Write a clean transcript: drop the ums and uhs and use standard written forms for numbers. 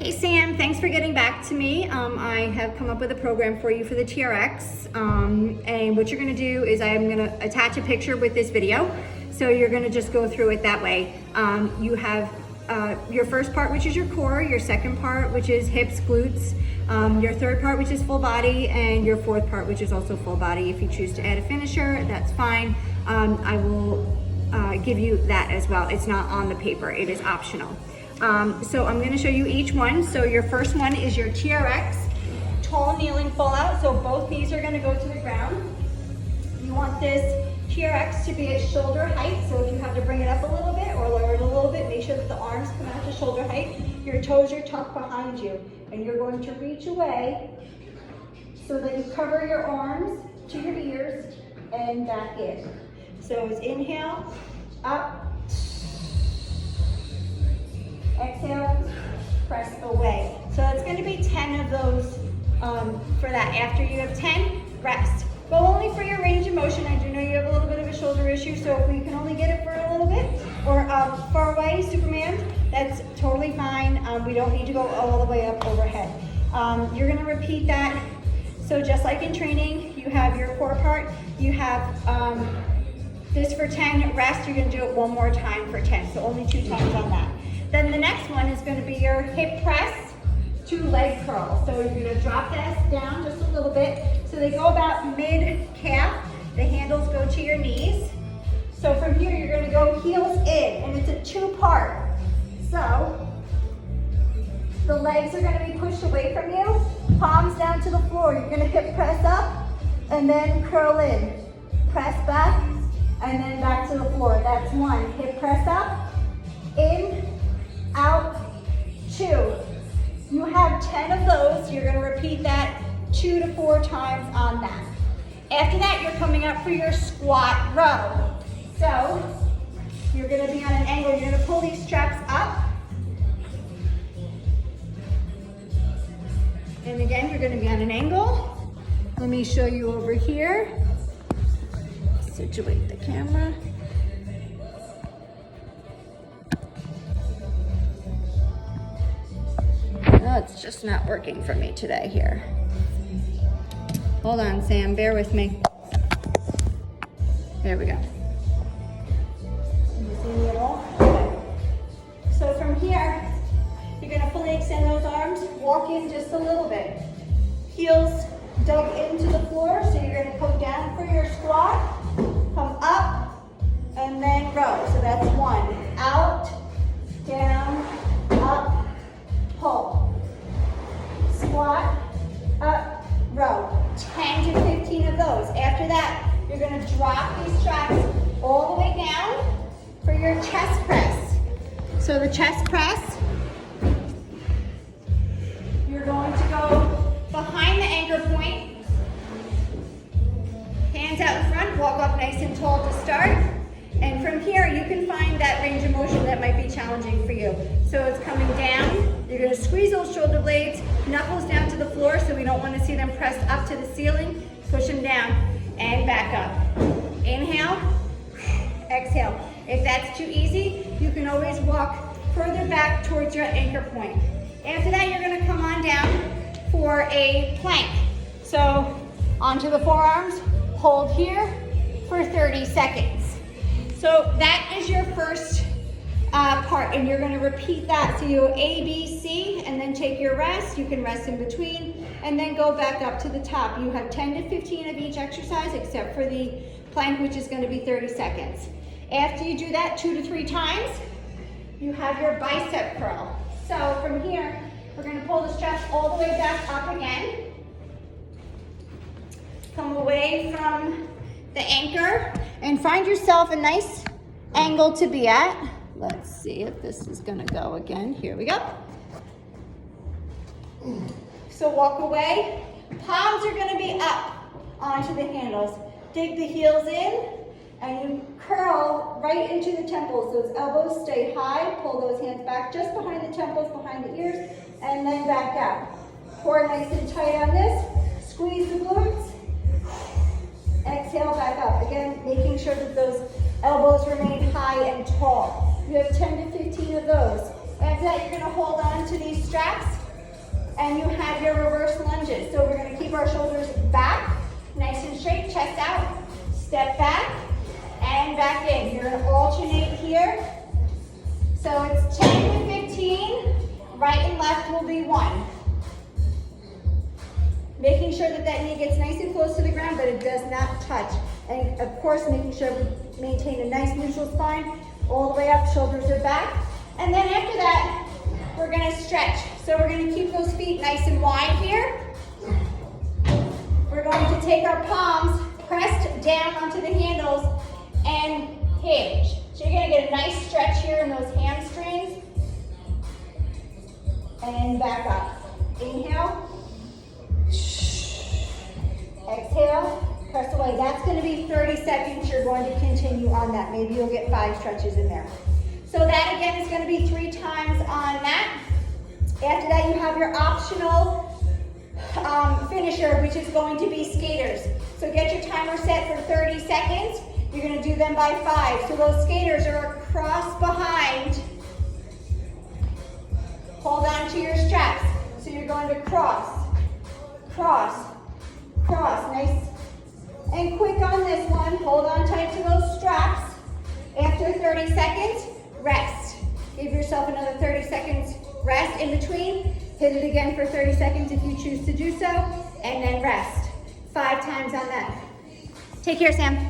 Hey Sam, thanks for getting back to me. I have come up with a program for you for the TRX. And what you're gonna do is I'm gonna attach a picture with this video. So you're gonna just go through it that way. You have your first part, which is your core, your second part, which is hips, glutes, your third part, which is full body, and your fourth part, which is also full body. If you choose to add a finisher, that's fine. I will give you that as well. It's not on the paper, it is optional. So I'm going to show you each one. So your first one is your TRX, tall kneeling pull out. So both knees are going to go to the ground. You want this TRX to be at shoulder height. So if you have to bring it up a little bit or lower it a little bit, make sure that the arms come out to shoulder height. Your toes are tucked behind you. And you're going to reach away so that you cover your arms to your ears and back in. So it's inhale, up. Exhale, press away. So it's going to be 10 of those for that. After you have 10, rest. Go only for your range of motion. I do know you have a little bit of a shoulder issue, so if we can only get it for a little bit, or far away, Superman, that's totally fine. We don't need to go all the way up overhead. You're going to repeat that. So just like in training, you have your core part, you have this for 10, rest, you're going to do it one more time for 10, so only 2 times on that. Then the next one is going to be your hip press to leg curl. So you're going to drop this down just a little bit. So they go about mid-calf. The handles go to your knees. So from here, you're going to go heels in, and it's a 2-part. So the legs are going to be pushed away from you, palms down to the floor. You're going to hip press up and then curl in. Press back and then back to the floor. That's 1. Hip press up, in, out, 2. You have 10 of those. You're going to repeat that 2 to 4 times on that. After that, you're coming up for your squat row. So you're going to be on an angle. You're going to pull these straps up. And again, you're going to be on an angle. Let me show you over here. Situate the camera. Oh, it's just not working for me today here. Hold on, Sam, bear with me. There we go. You see me at all? Okay. So from here, you're going to fully extend those arms, walk in just a little bit. Heels dug into the floor, so you're going to come down for your squat, come up, and then row. So that's 1. Out, down, up, pull. Squat, up, row. 10 to 15 of those. After that, you're going to drop these straps all the way down for your chest press. So the chest press, you're going to go behind the anchor point, hands out in front, walk up nice and tall to start. And from here, you can find that range of motion that might be challenging for you. So it's coming down. You're going to squeeze those shoulder blades, knuckles down to the floor, so we don't want to see them pressed up to the ceiling. Push them down and back up. Inhale, exhale. If that's too easy, you can always walk further back towards your anchor point. After that, you're going to come on down for a plank. So onto the forearms, hold here for 30 seconds. So that is your first part, and you're going to repeat that. So you A, B, C, and then take your rest. You can rest in between, and then go back up to the top. You have 10 to 15 of each exercise, except for the plank, which is going to be 30 seconds. After you do that 2 to 3 times, you have your bicep curl. So from here, we're going to pull the straps all the way back up again. Come away from the anchor and find yourself a nice angle to be at. Let's see if this is going to go again. Here we go. So walk away. Palms are going to be up onto the handles. Dig the heels in and you curl right into the temples. Those elbows stay high. Pull those hands back just behind the temples, behind the ears, and then back out. Core nice and tight on this. Squeeze the glutes. Exhale back up. Again, making sure that those elbows remain high and tall. You have 10 to 15 of those. After that, you're gonna hold on to these straps and you have your reverse lunges. So we're gonna keep our shoulders back, nice and straight, chest out, step back, and back in. You're gonna alternate here. So it's 10 to 15, right and left will be 1. Making sure that that knee gets nice and close to the ground, but it does not touch. And of course, making sure we maintain a nice neutral spine, all the way up, shoulders are back. And then after that, we're gonna stretch. So we're gonna keep those feet nice and wide here. We're going to take our palms pressed down onto the handles and hinge. So you're gonna get a nice stretch here in those hamstrings. And back up. Inhale. Exhale, press away. That's going to be 30 seconds. You're going to continue on that. Maybe you'll get 5 stretches in there. So that again is going to be 3 times on that. After that, you have your optional finisher, which is going to be skaters. So get your timer set for 30 seconds. You're going to do them by 5. So those skaters are across behind. Hold on to your straps. So you're going to cross, cross, cross, nice and quick on this one. Hold on tight to those straps. After 30 seconds, rest. Give yourself another 30 seconds rest in between. Hit it again for 30 seconds if you choose to do so, and then rest. 5 times on that. Take care, Sam.